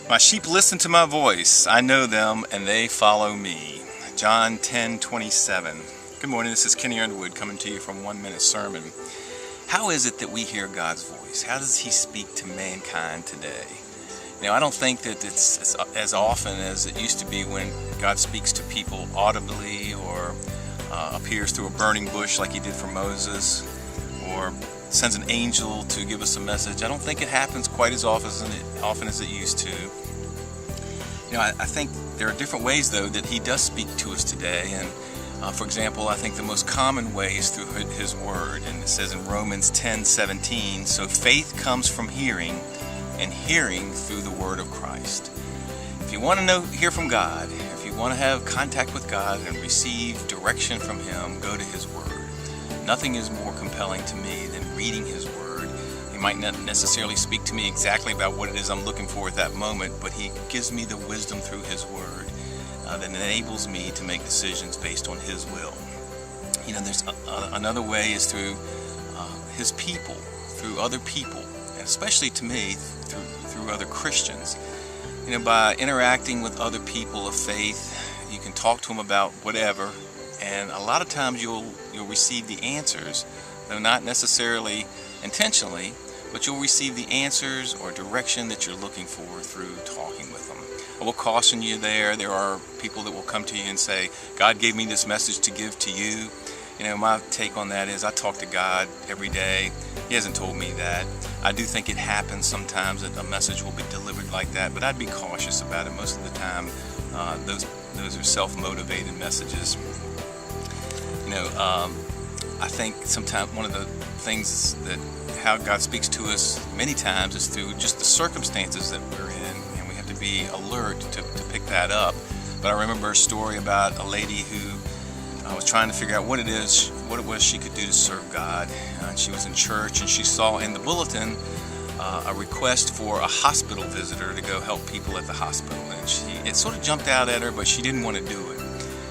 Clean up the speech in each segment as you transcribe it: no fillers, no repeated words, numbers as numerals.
My sheep listen to my voice. I know them and they follow me. John 10:27. Good morning, this is Kenny Underwood coming to you from 1 Minute Sermon. How is it that we hear God's voice? How does He speak to mankind today? I don't think that it's as often as it used to be when God speaks to people audibly or appears through a burning bush like He did for Moses, or sends an angel to give us a message. I don't think it happens quite as often as it used to. I think there are different ways, though, that He does speak to us today. And for example, I think the most common way is through His Word. And it says in Romans 10:17, so faith comes from hearing, and hearing through the Word of Christ. If you want to hear from God, if you want to have contact with God and receive direction from Him, go to His Word. Nothing is more compelling to me than reading His Word. He might not necessarily speak to me exactly about what it is I'm looking for at that moment, but He gives me the wisdom through His Word that enables me to make decisions based on His will. There's another way is through His people, through other people, and especially to me, through other Christians. By interacting with other people of faith, you can talk to them about whatever, and a lot of times you'll receive the answers, though not necessarily intentionally, but you'll receive the answers or direction that you're looking for through talking with them. I will caution you there. There are people that will come to you and say, God gave me this message to give to you. My take on that is I talk to God every day. He hasn't told me that. I do think it happens sometimes that a message will be delivered like that, but I'd be cautious about it. Most of the time, those are self-motivated messages. I think sometimes one of the things that how God speaks to us many times is through just the circumstances that we're in, and we have to be alert to pick that up. But I remember a story about a lady who was trying to figure out what it was she could do to serve God. And she was in church, and she saw in the bulletin a request for a hospital visitor to go help people at the hospital, and it sort of jumped out at her, but she didn't want to do it.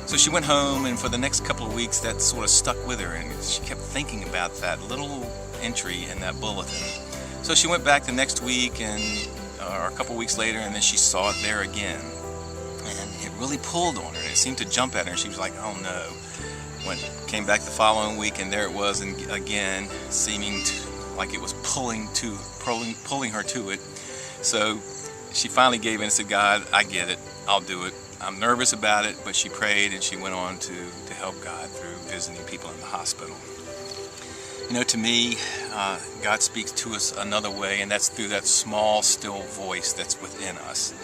So she went home, and for the next couple of weeks that sort of stuck with her, and she kept thinking about that little entry in that bulletin. So she went back the next week or a couple of weeks later, and then she saw it there again, and it really pulled on her, and it seemed to jump at her, and she was like, oh no. Came back the following week, and there it was, and again, seeming like it was pulling her to it. So she finally gave in and said, God, I get it, I'll do it. I'm nervous about it, but she prayed, and she went on to help God through visiting people in the hospital. To me, God speaks to us another way, and that's through that small, still voice that's within us.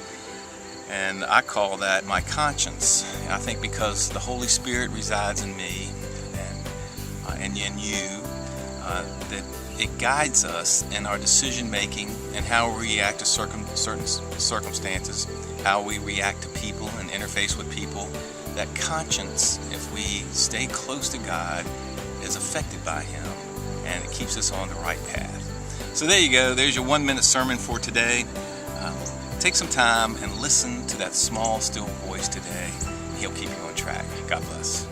And I call that my conscience. I think because the Holy Spirit resides in me and in you, that it guides us in our decision making and how we react to certain circumstances, how we react to people and interface with people. That conscience, if we stay close to God, is affected by Him, and it keeps us on the right path. So there you go. There's your 1 minute sermon for today. Take some time and listen to that small, still voice today. He'll keep you on track. God bless.